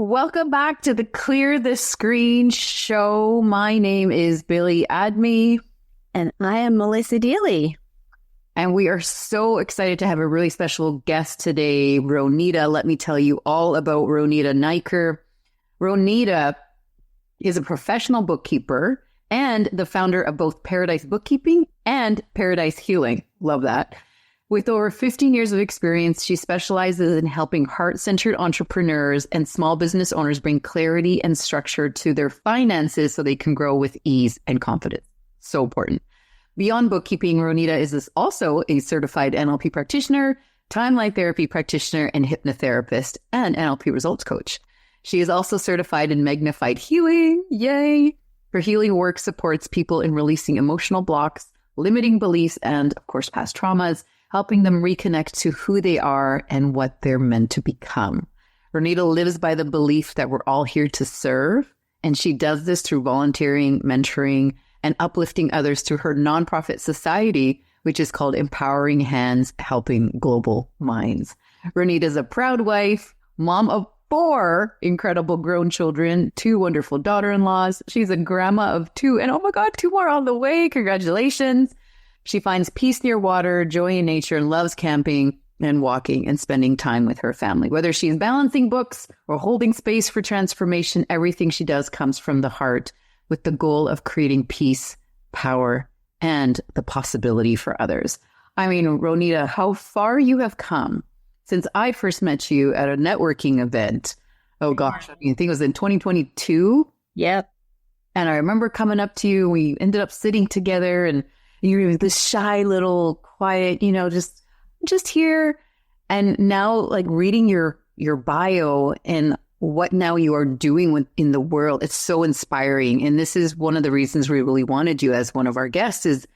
Welcome back to the Clear the Screen show. My name is Billie Adme. And I am Melissa Deely. And we are so excited to have a really special guest today, Ronita. Let me tell you all about Ronita Niker. Ronita is a professional bookkeeper and the founder of both Paradise Bookkeeping and Paradise Healing. Love that. With over 15 years of experience, she specializes in helping heart-centered entrepreneurs and small business owners bring clarity and structure to their finances so they can grow with ease and confidence. So important. Beyond bookkeeping, Ronita is also a certified NLP practitioner, timeline therapy practitioner, and hypnotherapist, and NLP results coach. She is also certified in magnified healing. Yay! Her healing work supports people in releasing emotional blocks, limiting beliefs, and, of course, past traumas, helping them reconnect to who they are and what they're meant to become. Ronita lives by the belief that we're all here to serve, and she does this through volunteering, mentoring, and uplifting others through her nonprofit society, which is called Empowering Hands, Helping Global Minds. Ronita is a proud wife, mom of 4 incredible grown children, 2 wonderful daughter-in-laws. She's a grandma of 2, and oh my God, 2 more on the way. Congratulations. She finds peace near water, joy in nature, and loves camping and walking and spending time with her family. Whether she's balancing books or holding space for transformation, everything she does comes from the heart with the goal of creating peace, power, and the possibility for others. I mean, Ronita, how far you have come since I first met you at a networking event. Oh gosh, I think it was in 2022. Yep. And I remember coming up to you, we ended up sitting together, and you were this shy little quiet, just here. And now, like, reading your bio and what now you are doing in the world, it's so inspiring. And this is one of the reasons we really wanted you as one of our guests, is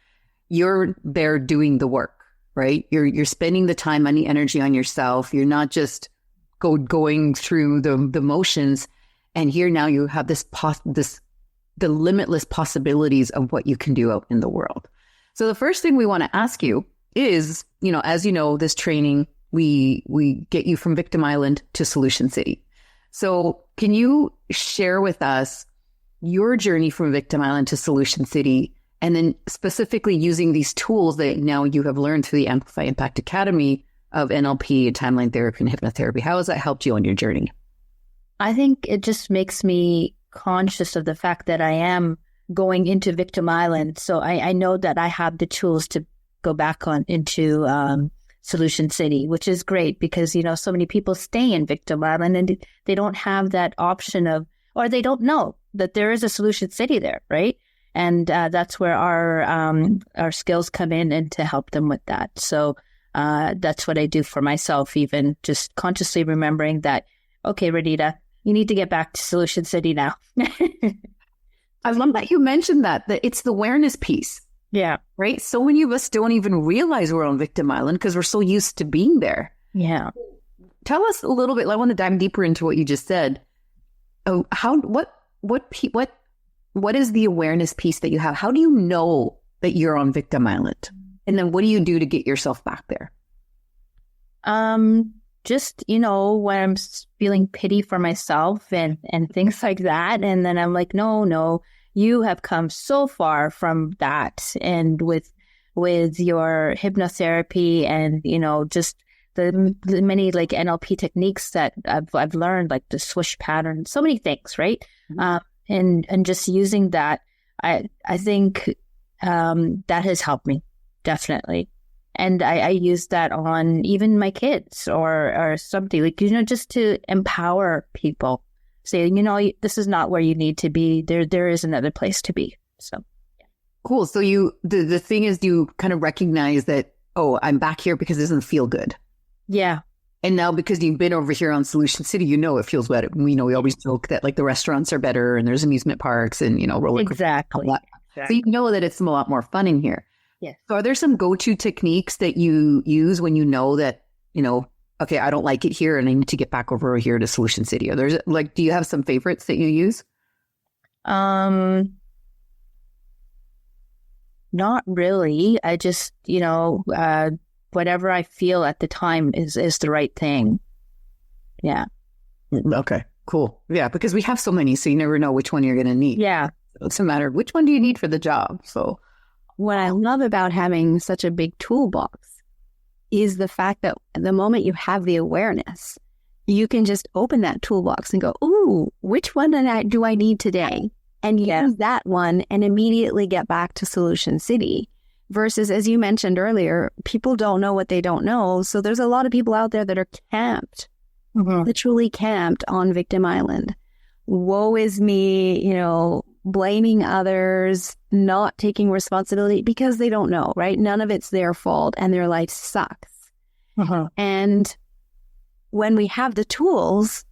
you're there doing the work, right? You're spending the time, money, energy on yourself. You're not just going through the motions. And here now you have the limitless possibilities of what you can do out in the world. So the first thing we want to ask you is, as you know, this training, we get you from Victim Island to Solution City. So can you share with us your journey from Victim Island to Solution City, and then specifically using these tools that now you have learned through the Amplify Impact Academy of NLP, timeline therapy, and hypnotherapy? How has that helped you on your journey? I think it just makes me conscious of the fact that I am going into Victim Island. So I know that I have the tools to go back on into Solution City, which is great because, so many people stay in Victim Island and they don't have that option or they don't know that there is a Solution City there, right? And that's where our skills come in and to help them with that. So that's what I do for myself, even just consciously remembering that, okay, Ronita, you need to get back to Solution City now. I love that you mentioned that it's the awareness piece. Yeah. Right? So many of us don't even realize we're on Victim Island because we're so used to being there. Yeah. Tell us a little bit. I want to dive deeper into what you just said. Oh, what is the awareness piece that you have? How do you know that you're on Victim Island? And then what do you do to get yourself back there? Just, when I'm feeling pity for myself and things like that. And then I'm like, no, you have come so far from that. And with your hypnotherapy and, just the many like NLP techniques that I've learned, like the swoosh pattern, so many things, right? Mm-hmm. And just using that, I think that has helped me, definitely. And I use that on even my kids or something like, just to empower people. Say, this is not where you need to be. There is another place to be. So, yeah. Cool. So the thing is, you kind of recognize that, oh, I'm back here because it doesn't feel good. Yeah. And now because you've been over here on Solution City, it feels better. We always joke that like the restaurants are better and there's amusement parks and, roller coasters. Exactly. So you know that it's a lot more fun in here. Yes. So are there some go-to techniques that you use when you know that, okay, I don't like it here and I need to get back over here to Solution City? Or do you have some favorites that you use? Not really. I just, whatever I feel at the time is the right thing. Yeah. Okay. Cool. Yeah, because we have so many, so you never know which one you're going to need. Yeah. So it's a matter of which one do you need for the job. So what I love about having such a big toolbox is the fact that the moment you have the awareness, you can just open that toolbox and go, ooh, which one do I need today? And use that one and immediately get back to Solution City. Versus, as you mentioned earlier, people don't know what they don't know. So there's a lot of people out there that are camped, literally camped on Victim Island. Woe is me, blaming others, not taking responsibility because they don't know, right? None of it's their fault and their life sucks. And when we have the tools,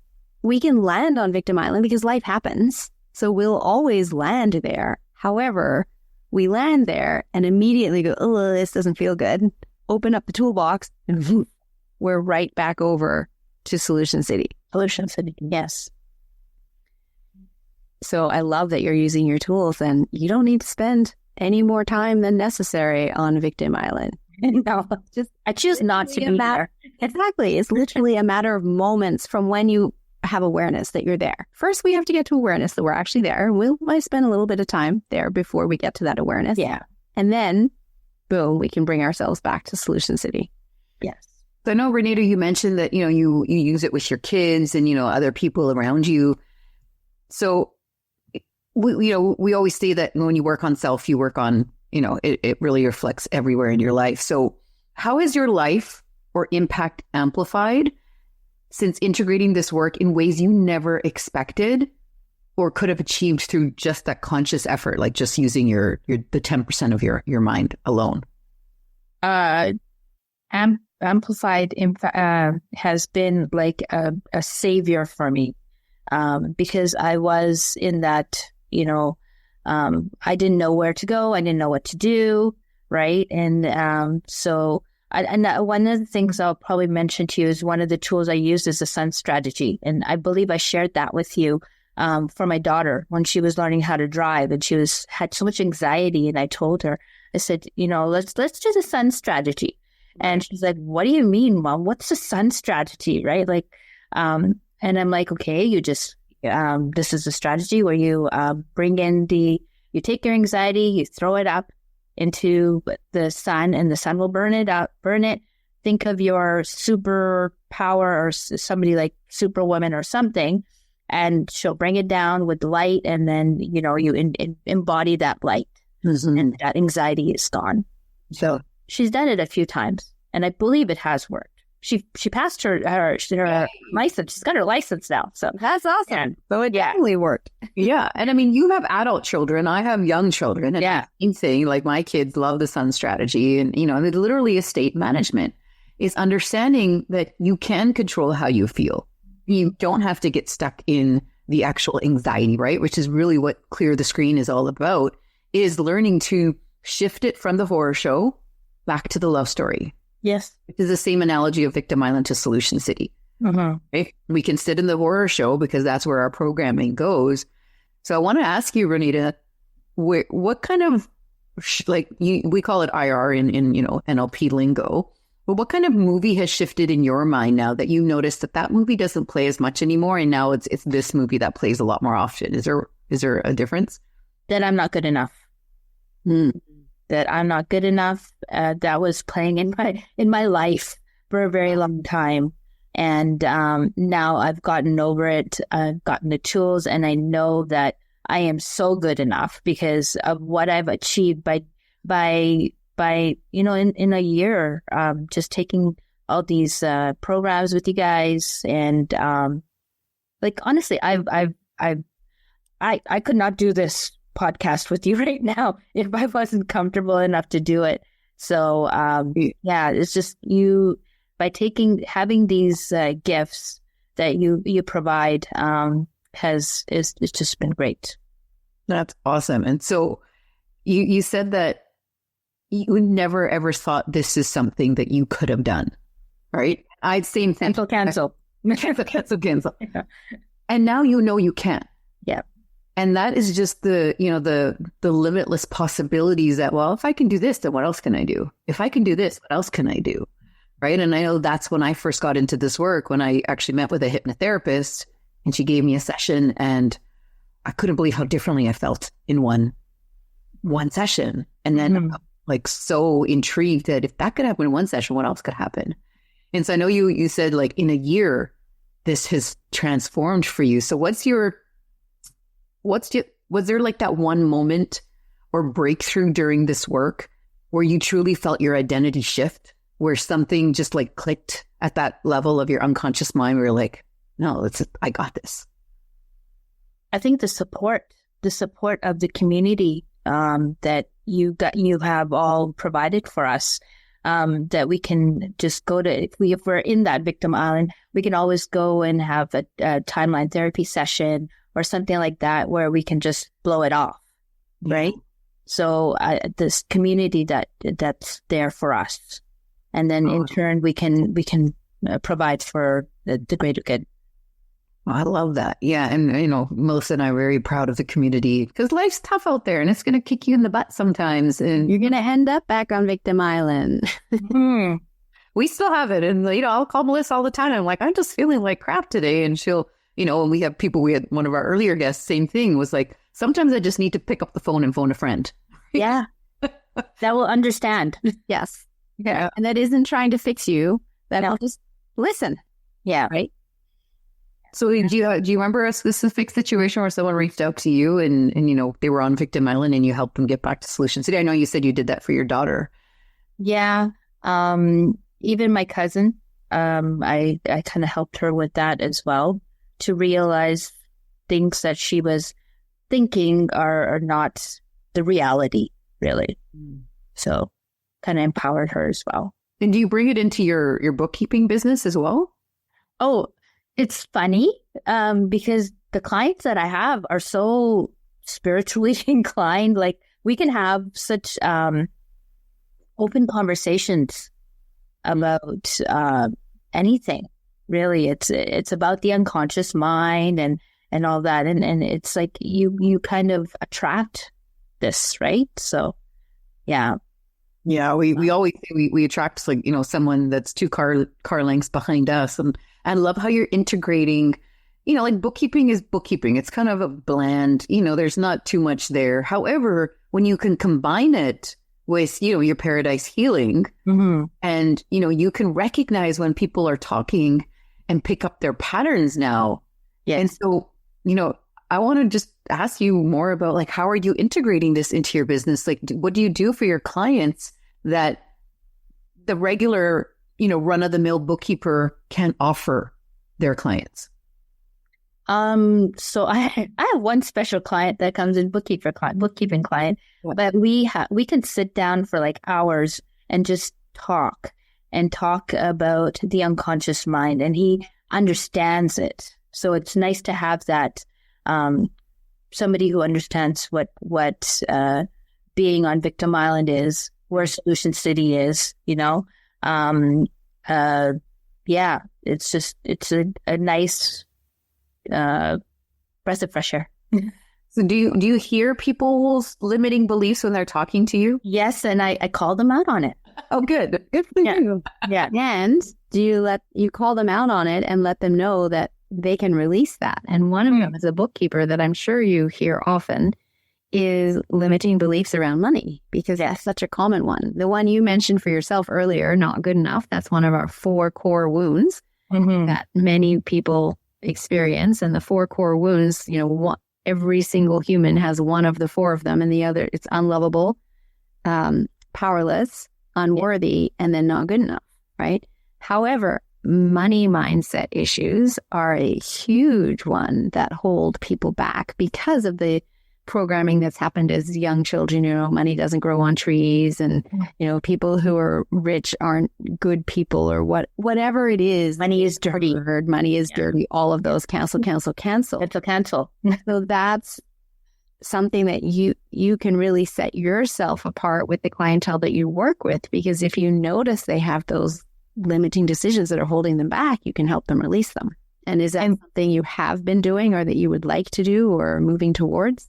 we can land on Victim Island because life happens. So we'll always land there. However, we land there and immediately go, oh, this doesn't feel good. Open up the toolbox and we're right back over to Solution City. Solution City, yes. So I love that you're using your tools and you don't need to spend any more time than necessary on Victim Island. No, I choose not to be there. Exactly. It's literally a matter of moments from when you have awareness that you're there. First, we have to get to awareness that we're actually there. We might spend a little bit of time there before we get to that awareness. Yeah. And then, boom, we can bring ourselves back to Solution City. Yes. So I know, Ronita, you mentioned that, you use it with your kids and, other people around you. So we always say that when you work on self, you work on, it really reflects everywhere in your life. So how has your life or impact amplified since integrating this work in ways you never expected or could have achieved through just that conscious effort, like just using the 10% of your mind alone? Amplified has been like a savior for me because I was in that, I didn't know where to go. I didn't know what to do. Right. And so one of the things I'll probably mention to you is one of the tools I used is the sun strategy. And I believe I shared that with you for my daughter when she was learning how to drive and she had so much anxiety. And I told her, I said, let's do the sun strategy. And she's like, what do you mean, Mom? What's the sun strategy? Right. Like, and I'm like, okay, you just, this is a strategy where you bring in you take your anxiety, you throw it up into the sun and the sun will burn it. Think of your superpower or somebody like Superwoman or something, and she'll bring it down with light. And then, you embody that light and that anxiety is gone. So she's done it a few times and I believe it has worked. She passed her license. She's got her license now. So that's awesome. Yeah. So it definitely worked. Yeah. And I mean, you have adult children. I have young children. And same thing, like my kids love the sun strategy. And, it literally estate management is understanding that you can control how you feel. You don't have to get stuck in the actual anxiety, right? Which is really what Clear the Screen is all about, is learning to shift it from the horror show back to the love story. Yes. Which is the same analogy of Victim Island to Solution City. Right? We can sit in the horror show because that's where our programming goes. So I want to ask you, Ronita, what kind of, we call it IR in NLP lingo, but what kind of movie has shifted in your mind now that you notice that movie doesn't play as much anymore and now it's this movie that plays a lot more often? Is there a difference? That I'm not good enough. That I'm not good enough. That was playing in my life for a very long time. And now I've gotten over it. I've gotten the tools and I know that I am so good enough because of what I've achieved by in a year, just taking all these programs with you guys. And honestly, I could not do this podcast with you right now if I wasn't comfortable enough to do it. So it's just having these gifts that you provide it's just been great. That's awesome. And so you said that you never ever thought this is something that you could have done, right? I'd say cancel. Cancel. Yeah. And now you can. Yeah. And that is just the limitless possibilities that, well, if I can do this, then what else can I do? If I can do this, what else can I do? Right. And I know that's when I first got into this work, when I actually met with a hypnotherapist and she gave me a session, and I couldn't believe how differently I felt in one session. And then I'm like so intrigued that if that could happen in one session, what else could happen? And so I know you said like in a year, this has transformed for you. So was there like that one moment or breakthrough during this work where you truly felt your identity shift, where something just like clicked at that level of your unconscious mind where you're like, no, I got this? I think the support of the community that you have all provided for us, that we can just go to, if we're in that victim island, we can always go and have a timeline therapy session or something like that where we can just blow it off, right? So this community that's there for us, and then in turn we can provide for the greater good. I love that. Yeah. And, you know, Melissa and I are very proud of the community because life's tough out there and it's going to kick you in the butt sometimes. And you're going to end up back on Victim Island. We still have it. And, you know, I'll call Melissa all the time. I'm like, I'm just feeling like crap today. And she'll, you know, and we had one of our earlier guests, same thing, was like, sometimes I just need to pick up the phone and phone a friend. Yeah. That will understand. Yes. Yeah. And that isn't trying to fix you. That'll just listen. Yeah. Right. So do you remember a specific situation where someone reached out to you and you know, they were on Victim Island and you helped them get back to Solution City? I know you said you did that for your daughter. Yeah. Even my cousin, I kind of helped her with that as well, to realize things that she was thinking are not the reality, really. So kind of empowered her as well. And do you bring it into your bookkeeping business as well? Oh, it's funny because the clients that I have are so spiritually inclined. Like we can have such open conversations about anything. Really, it's about the unconscious mind and all that, and it's like you kind of attract this, right? So, yeah. Yeah, we always say we attract, like, you know, someone that's two car lengths behind us. And I love how you're integrating, you know, like bookkeeping is bookkeeping. It's kind of a bland, you know, there's not too much there. However, when you can combine it with, you know, your paradise healing, and, you know, you can recognize when people are talking and pick up their patterns now. Yeah. And so, you know, I want to just ask you more about, like, how are you integrating this into your business? Like, what do you do for your clients that the regular, you know, run-of-the-mill bookkeeper can't offer their clients? So I have one special client that comes in, bookkeeping client, but we can sit down for like hours and just talk about the unconscious mind, and he understands it. So it's nice to have that somebody who understands what being on Victim Island is, where Solution City is, you know. Yeah, it's a nice breath of fresh air. So do you hear people's limiting beliefs when they're talking to you? Yes, and I call them out on it. Oh, good. Good for you. Yeah. And do you call them out on it and let them know that they can release that? And one of them, as a bookkeeper, that I'm sure you hear often is limiting beliefs around money, because that's such a common one. The one you mentioned for yourself earlier, not good enough. That's one of our 4 core wounds that many people experience. And the 4 core wounds, you know, every single human has one of the 4 of them, and the other, it's unlovable, powerless, unworthy, and then not good enough, right? However, money mindset issues are a huge one that hold people back because of the programming that's happened as young children. You know, money doesn't grow on trees, and, you know, people who are rich aren't good people, or whatever it is. Money is dirty. Money is dirty. All of those cancel. So that's something that you can really set yourself apart with the clientele that you work with, because if you notice they have those limiting decisions that are holding them back, you can help them release them. And is that something you have been doing, or that you would like to do, or moving towards?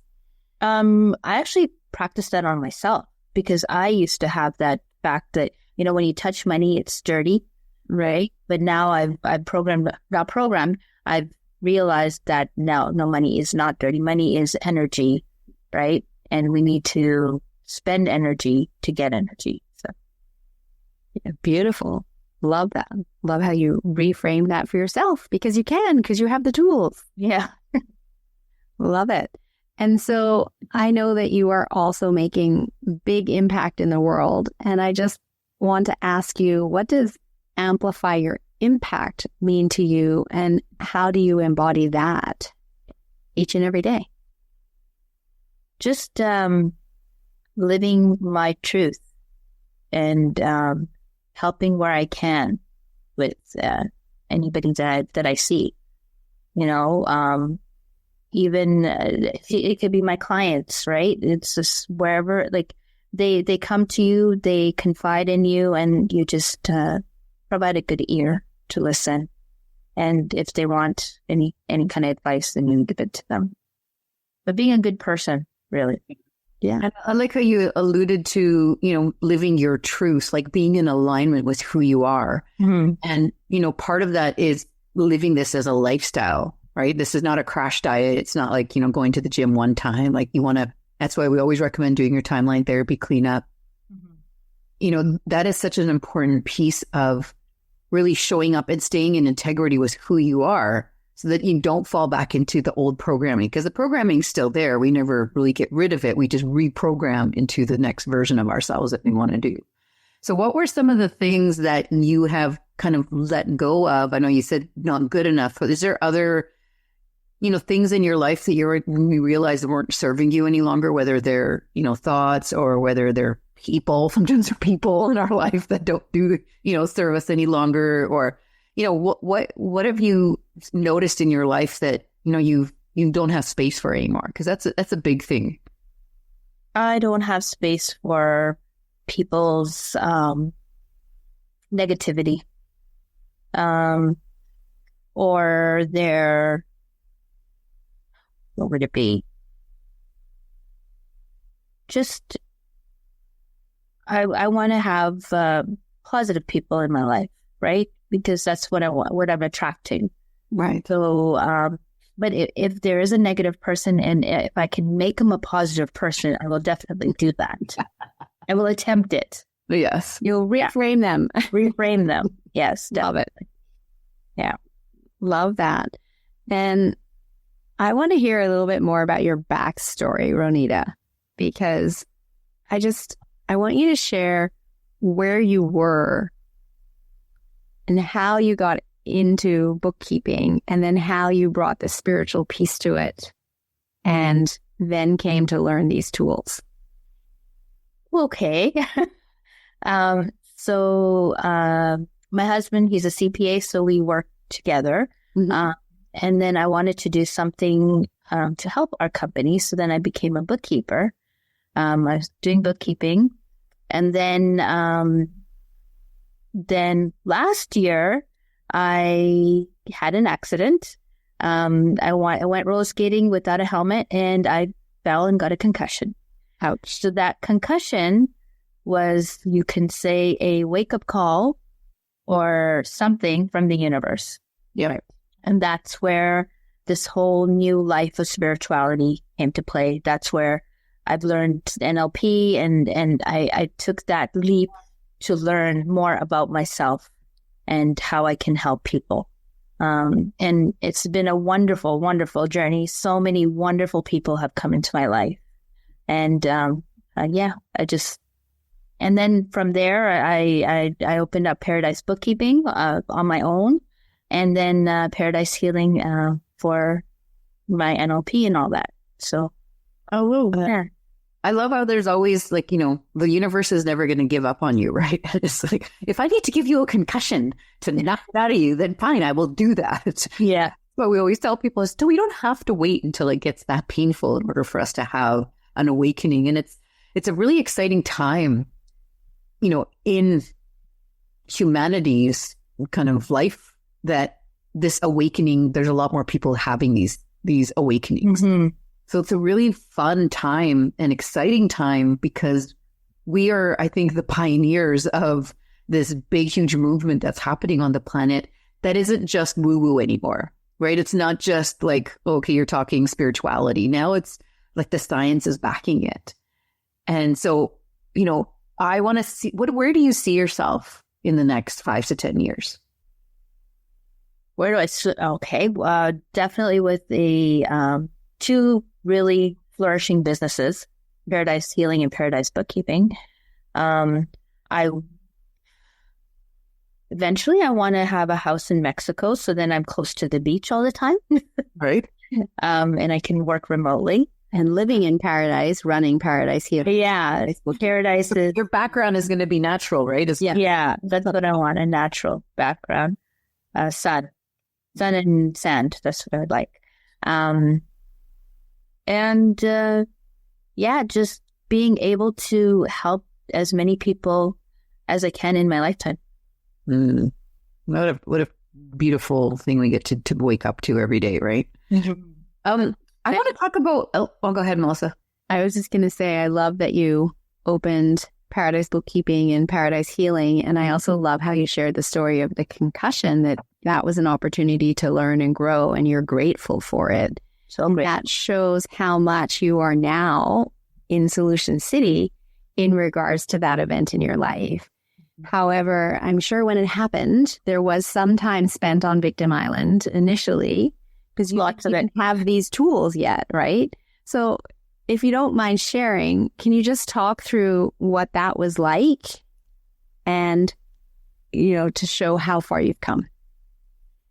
I actually practiced that on myself, because I used to have that fact that, you know, when you touch money, it's dirty, right? But now I've realized that no, money is not dirty. Money is energy, right? And we need to spend energy to get energy. So, yeah, beautiful. Love that. Love how you reframe that for yourself, because you can, because you have the tools. yeah. Love it. And so I know that you are also making big impact in the world. And I just want to ask you, what does amplify your impact mean to you? And how do you embody that each and every day? Just living my truth and helping where I can with anybody that I see. You know, even it could be my clients, right? It's just wherever, like they come to you, they confide in you, and you just provide a good ear to listen. And if they want any kind of advice, then you give it to them. But being a good person, really. Yeah. And I like how you alluded to, you know, living your truth, like being in alignment with who you are. Mm-hmm. And, you know, part of that is living this as a lifestyle, right? This is not a crash diet. It's not like, you know, going to the gym one time. Like you want to, that's why we always recommend doing your timeline therapy cleanup. Mm-hmm. You know, that is such an important piece of really showing up and staying in integrity with who you are, so that you don't fall back into the old programming, because the programming's still there. We never really get rid of it. We just reprogram into the next version of ourselves that we want to do. So what were some of the things that you have kind of let go of? I know you said not good enough, but is there other, you know, things in your life that you realized weren't serving you any longer, whether they're, you know, thoughts or whether they're people? Sometimes there are people in our life that don't do, you know, serve us any longer, or, you know, what have you noticed in your life that, you know, you don't have space for anymore? Because that's a big thing. I don't have space for people's negativity, or their, what would it be? Just, I want to have positive people in my life, right? Because that's what I want, what I'm attracting. Right. So, but if there is a negative person, and if I can make them a positive person, I will definitely do that. I will attempt it. Yes. You'll reframe them. Reframe them. Yes. Love it. Yeah. Love that. And I want to hear a little bit more about your backstory, Ronita, because I want you to share where you were and how you got into bookkeeping, and then how you brought the spiritual piece to it and then came to learn these tools. Okay. So my husband, he's a CPA, so we work together. Mm-hmm. And then I wanted to do something to help our company. So then I became a bookkeeper. I was doing bookkeeping. And then last year, I had an accident. I went roller skating without a helmet, and I fell and got a concussion. Ouch. So that concussion was, you can say, a wake-up call or something from the universe. Yeah. Right? And that's where this whole new life of spirituality came to play. That's where I've learned NLP, and I took that leap to learn more about myself and how I can help people. And it's been a wonderful, wonderful journey. So many wonderful people have come into my life. And and then from there, I opened up Paradise Bookkeeping on my own, and then Paradise Healing for my NLP and all that. So, yeah. I love how there's always, like, you know, the universe is never going to give up on you, right? It's like, if I need to give you a concussion to knock it out of you, then fine, I will do that. Yeah. But we always tell people is, we don't have to wait until it gets that painful in order for us to have an awakening. And it's a really exciting time, you know, in humanity's kind of life, that this awakening, there's a lot more people having these awakenings. Mm-hmm. So it's a really fun time and exciting time, because we are, I think, the pioneers of this big, huge movement that's happening on the planet that isn't just woo-woo anymore. right? It's not just like, okay, you're talking spirituality. Now it's like the science is backing it. And so, I want to see, where do you see yourself in the next 5 to 10 years? Where do okay, definitely with the 2 really flourishing businesses, Paradise Healing and Paradise Bookkeeping. Eventually I want to have a house in Mexico, so then I'm close to the beach all the time. Right. And I can work remotely. And living in paradise, running Paradise Healing. Yeah, Paradise is... Your background is going to be natural, right? Yeah, that's what I want, a natural background. Sun and sand, that's what I would like. Just being able to help as many people as I can in my lifetime. What a beautiful thing we get to wake up to every day, right? I want to talk about, go ahead, Melissa. I was just going to say, I love that you opened Paradise Bookkeeping and Paradise Healing. And I also love how you shared the story of the concussion, that was an opportunity to learn and grow, and you're grateful for it. So great. That shows how much you are now in Solution City in regards to that event in your life. However, I'm sure when it happened, there was some time spent on Victim Island initially, because you didn't have these tools yet, right? So if you don't mind sharing, can you just talk through what that was like and, to show how far you've come?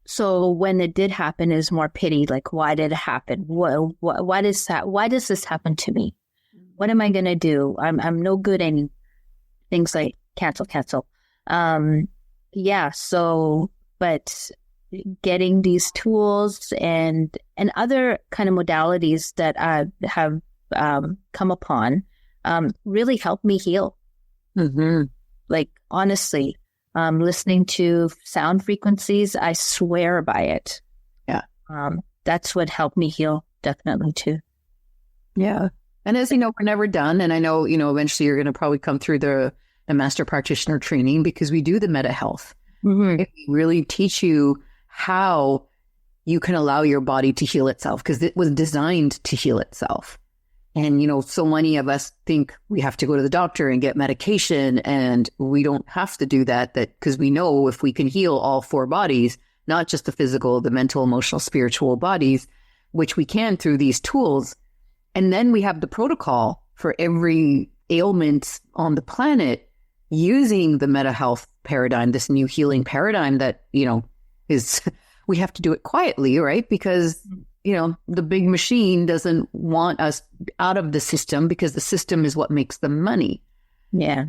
So when it did happen, it was more pity. Like, why did it happen? Why does this happen to me? What am I going to do? I'm no good in things like cancel. But getting these tools and other kind of modalities that I have come upon really helped me heal. Mm-hmm. Like, honestly, listening to sound frequencies, I swear by it. Yeah. That's what helped me heal, definitely, too. Yeah. And as you know, we're never done. And I know, eventually you're going to probably come through the master practitioner training, because we do the meta health. Mm-hmm. It really teach you how you can allow your body to heal itself, because it was designed to heal itself. And, so many of us think we have to go to the doctor and get medication, and we don't have to do that because we know if we can heal all 4 bodies, not just the physical, the mental, emotional, spiritual bodies, which we can through these tools. And then we have the protocol for every ailment on the planet using the meta health paradigm, this new healing paradigm that, is, we have to do it quietly, right? Because, the big machine doesn't want us out of the system, because the system is what makes the money. Yeah.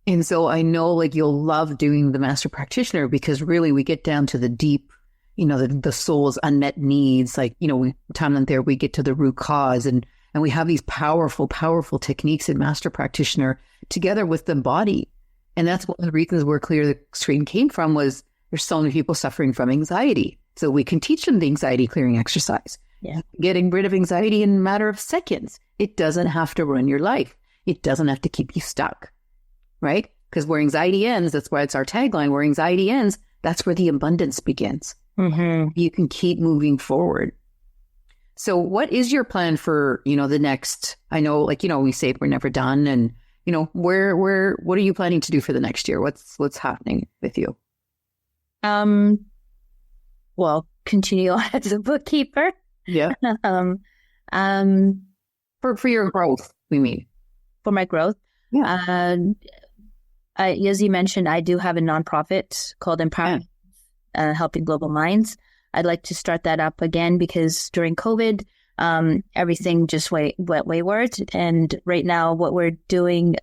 And so I know you'll love doing the master practitioner, because really we get down to the deep, the soul's unmet needs. We time and there we get to the root cause, and we have these powerful, powerful techniques in master practitioner together with the body. And that's one of the reasons where Clear the Screen came from, was there's so many people suffering from anxiety. So we can teach them the anxiety clearing exercise. Yeah. Getting rid of anxiety in a matter of seconds. It doesn't have to run your life. It doesn't have to keep you stuck, right? Because where anxiety ends, that's why it's our tagline, where anxiety ends, that's where the abundance begins. Mm-hmm. You can keep moving forward. So what is your plan for, the next, I know, we say we're never done, and, what are you planning to do for the next year? What's happening with you? Well, continue on as a bookkeeper. Yeah. For your growth, we mean. For my growth. Yeah. As you mentioned, I do have a nonprofit called Empower, Helping Global Minds. I'd like to start that up again, because during COVID, everything just went wayward. And right now what we're doing,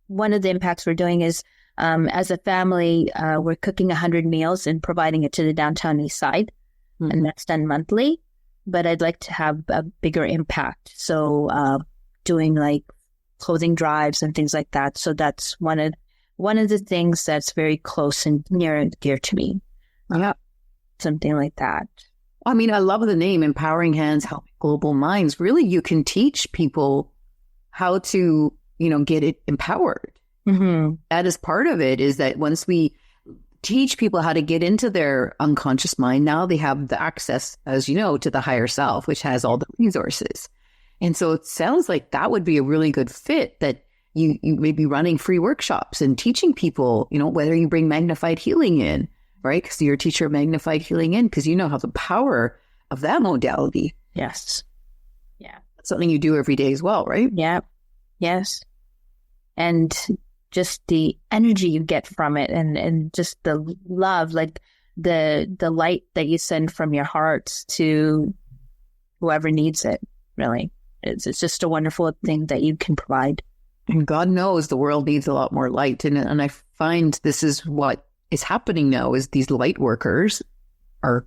one of the impacts we're doing is, as a family, we're cooking 100 meals and providing it to the downtown east side. Mm-hmm. And that's done monthly. But I'd like to have a bigger impact. So doing clothing drives and things like that. So that's one of the things that's very close and near and dear to me. Yeah. Something like that. I mean, I love the name, Empowering Hands, Helping Global Minds. Really, you can teach people how to, get it empowered. Mm-hmm. That is part of it, is that once we teach people how to get into their unconscious mind, now they have the access, as you know, to the higher self, which has all the resources. And so it sounds like that would be a really good fit, that you may be running free workshops and teaching people, whether you bring magnified healing in, right? Because you're a teacher of magnified healing in, because you know how the power of that modality. Yes. Yeah. That's something you do every day as well, right? Yeah. Yes. And just the energy you get from it, and just the love, like the light that you send from your heart to whoever needs it, really. It's just a wonderful thing that you can provide. And God knows the world needs a lot more light. And I find this is what is happening now, is these light workers are,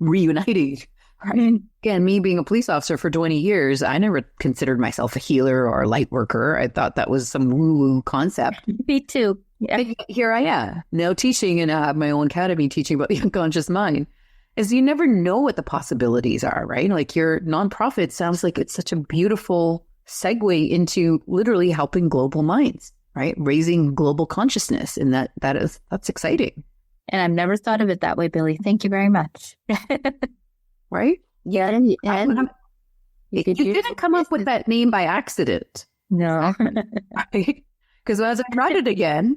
reuniting. Right? Again, me being a police officer for 20 years, I never considered myself a healer or a light worker. I thought that was some woo-woo concept. Me too. Yeah. Here I am now teaching, and I have my own academy teaching about the unconscious mind. Is you never know what the possibilities are, right? Like your nonprofit sounds like it's such a beautiful segue into literally helping global minds, right? Raising global consciousness. And that's exciting. And I've never thought of it that way, Billie. Thank you very much. Right? Yeah. And you didn't come up with that name by accident. No. Right? Because as I read it again,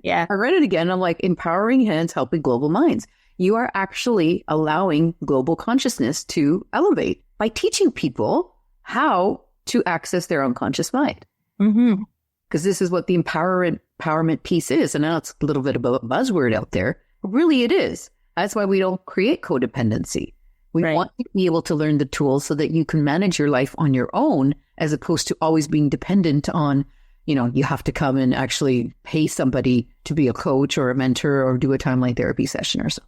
I'm like, empowering hands, helping global minds. You are actually allowing global consciousness to elevate by teaching people how to access their unconscious mind. Mm-hmm. Because this is what the empowerment piece is. And now it's a little bit of a buzzword out there. Really, it is. That's why we don't create codependency. We want to be able to learn the tools so that you can manage your life on your own, as opposed to always being dependent on, you have to come and actually pay somebody to be a coach or a mentor or do a timeline therapy session or something.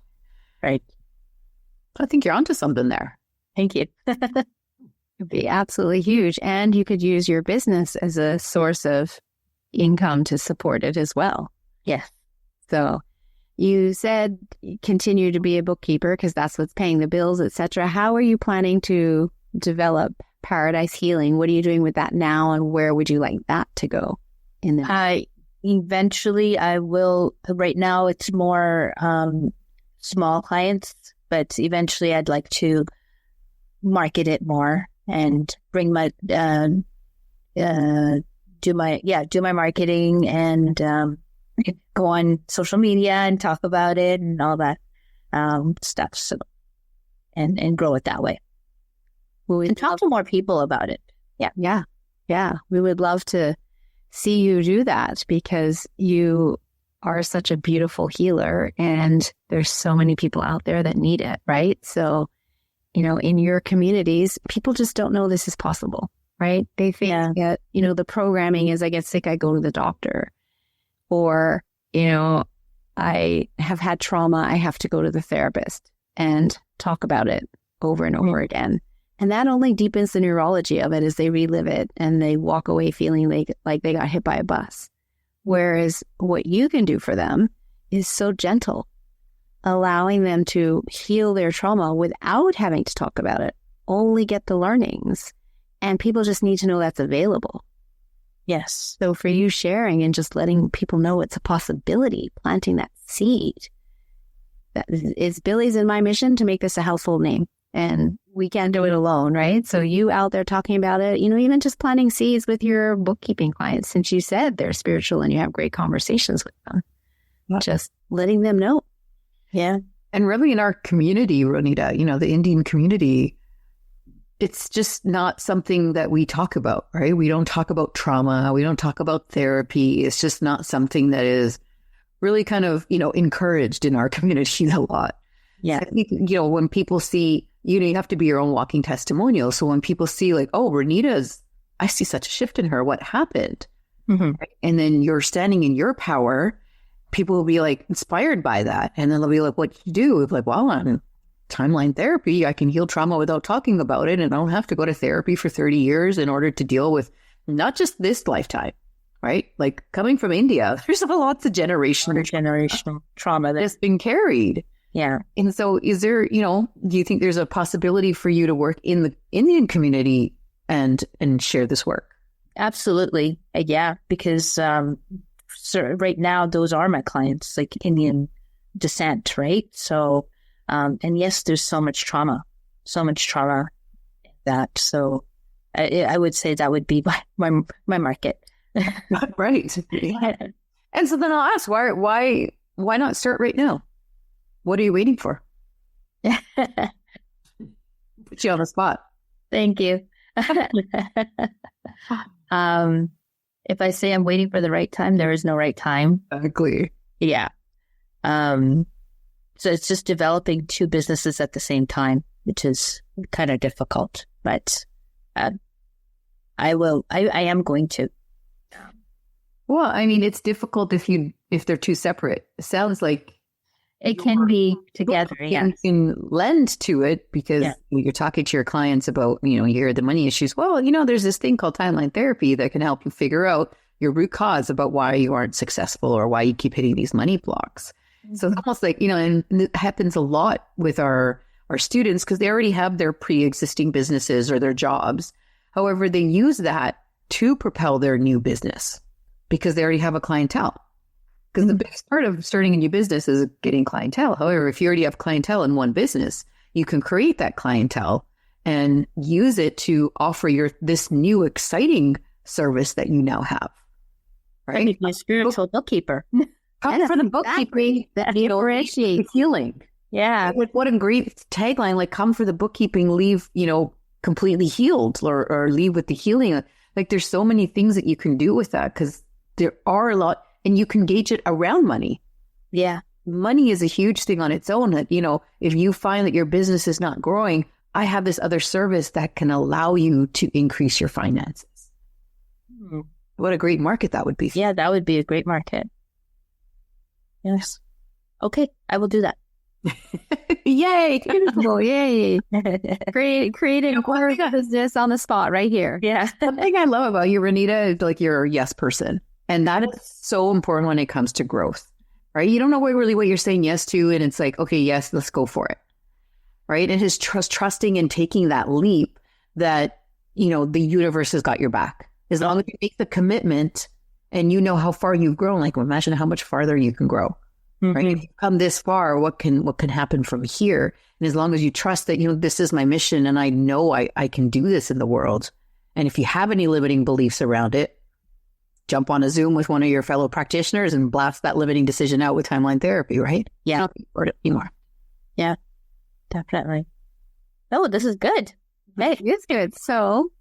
Right. I think you're onto something there. Thank you. It'd be absolutely huge. And you could use your business as a source of income to support it as well. Yes. So you said continue to be a bookkeeper because that's what's paying the bills, etc. How are you planning to develop Paradise Healing? What are you doing with that now, and where would you like that to go? Eventually I will. Right now it's more small clients, but eventually I'd like to market it more and bring my do my marketing and go on social media and talk about it and all that stuff. So and grow it that way. And talk to more people about it. Yeah. We would love to see you do that, because you are such a beautiful healer, and there's so many people out there that need it, right? So, in your communities, people just don't know this is possible, right? They think that, the programming is, I get sick, I go to the doctor, or, I have had trauma, I have to go to the therapist and talk about it over and over again. And that only deepens the neurology of it as they relive it and they walk away feeling like they got hit by a bus. Whereas what you can do for them is so gentle, allowing them to heal their trauma without having to talk about it, only get the learnings. And people just need to know that's available. Yes. So for you sharing and just letting people know it's a possibility, planting that seed, that is Billie's and my mission to make this a household name. And we can't do it alone, right? So you out there talking about it, even just planting seeds with your bookkeeping clients, since you said they're spiritual and you have great conversations with them, just letting them know. Yeah. And really in our community, Ronita, the Indian community, it's just not something that we talk about, right? We don't talk about trauma. We don't talk about therapy. It's just not something that is really kind of, encouraged in our community a lot. Yeah. I think, when people see, you have to be your own walking testimonial. So when people see like, oh, I see such a shift in her. What happened? Mm-hmm. Right? And then you're standing in your power. People will be like inspired by that. And then they'll be like, what do you do? It's like, well, I'm in timeline therapy. I can heal trauma without talking about it. And I don't have to go to therapy for 30 years in order to deal with not just this lifetime, right? Like coming from India, there's lots of generational trauma that's been carried. Yeah. And so is there, do you think there's a possibility for you to work in the Indian community and share this work? Absolutely. Yeah. Because right now, those are my clients, like Indian descent, right? So, and yes, there's so much trauma that. So I would say that would be my market. Right. Yeah. And so then I'll ask, why not start right now? What are you waiting for? Put you on the spot. Thank you. If I say I'm waiting for the right time, there is no right time. Exactly. Yeah. So it's just developing two businesses at the same time, which is kind of difficult, but I am going to. Well, I mean, it's difficult if they're too separate. It sounds like it can be together. Yeah, you can lend to it because you're talking to your clients about, you hear the money issues. Well, there's this thing called timeline therapy that can help you figure out your root cause about why you aren't successful or why you keep hitting these money blocks. Mm-hmm. So it's almost like, and it happens a lot with our students because they already have their pre-existing businesses or their jobs. However, they use that to propel their new business because they already have a clientele. Because the biggest part of starting a new business is getting clientele. However, if you already have clientele in one business, you can create that clientele and use it to offer this new exciting service that you now have. Right? My spiritual bookkeeper. Come for the bookkeeping that differentiates healing. Yeah. What a great tagline, like come for the bookkeeping, leave, completely healed or leave with the healing. Like there's so many things that you can do with that because there are a lot. And you can gauge it around money. Yeah. Money is a huge thing on its own that, if you find that your business is not growing, I have this other service that can allow you to increase your finances. What a great market that would be. Yeah, that would be a great market. Yes. Okay, I will do that. Yay. Beautiful. Yay. Creating a business on the spot right here. Yeah. The thing I love about you, Ronita, is like you're a yes person. And that is so important when it comes to growth, right? You don't know really what you're saying yes to. And it's like, okay, yes, let's go for it. Right. And his trusting and taking that leap that, the universe has got your back. As long as you make the commitment and you know how far you've grown, like imagine how much farther you can grow, right? If you've come this far, what can happen from here? And as long as you trust that, this is my mission and I know I can do this in the world. And if you have any limiting beliefs around it, jump on a Zoom with one of your fellow practitioners and blast that limiting decision out with timeline therapy, right? Yeah. Not anymore. Yeah, definitely. Oh, this is good. Hey, it's good. So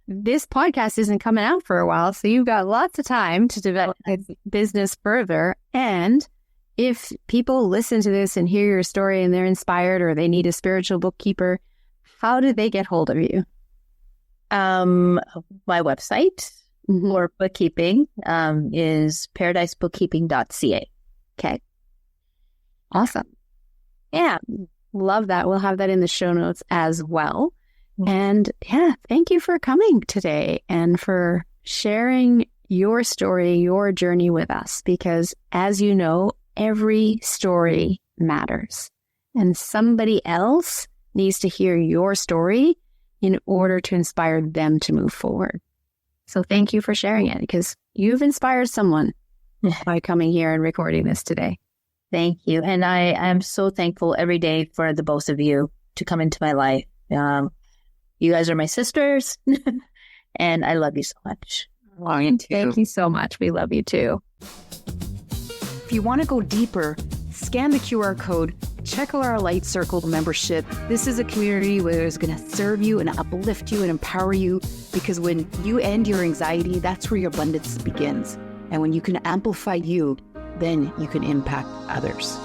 this podcast isn't coming out for a while, so you've got lots of time to develop a business further. And if people listen to this and hear your story and they're inspired or they need a spiritual bookkeeper, how do they get hold of you? My website. Or bookkeeping is paradisebookkeeping.ca. Okay. Awesome. Yeah. Love that. We'll have that in the show notes as well. And thank you for coming today and for sharing your story, your journey with us, because as you know, every story matters and somebody else needs to hear your story in order to inspire them to move forward. So thank you for sharing it because you've inspired someone by coming here and recording this today. Thank you. And I am so thankful every day for the both of you to come into my life. You guys are my sisters and I love you so much. Thank you so much. We love you too. If you want to go deeper, scan the QR code, check out our Light Circle membership. This is a community where it's going to serve you and uplift you and empower you because when you end your anxiety, that's where your abundance begins. And when you can amplify you, then you can impact others.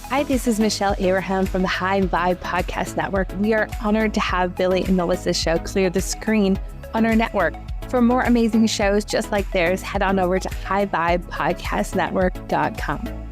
Hi, this is Michelle Abraham from the High Vibe Podcast Network. We are honored to have Billie and Melissa's show clear the screen on our network. For more amazing shows just like theirs, head on over to highvibepodcastnetwork.com.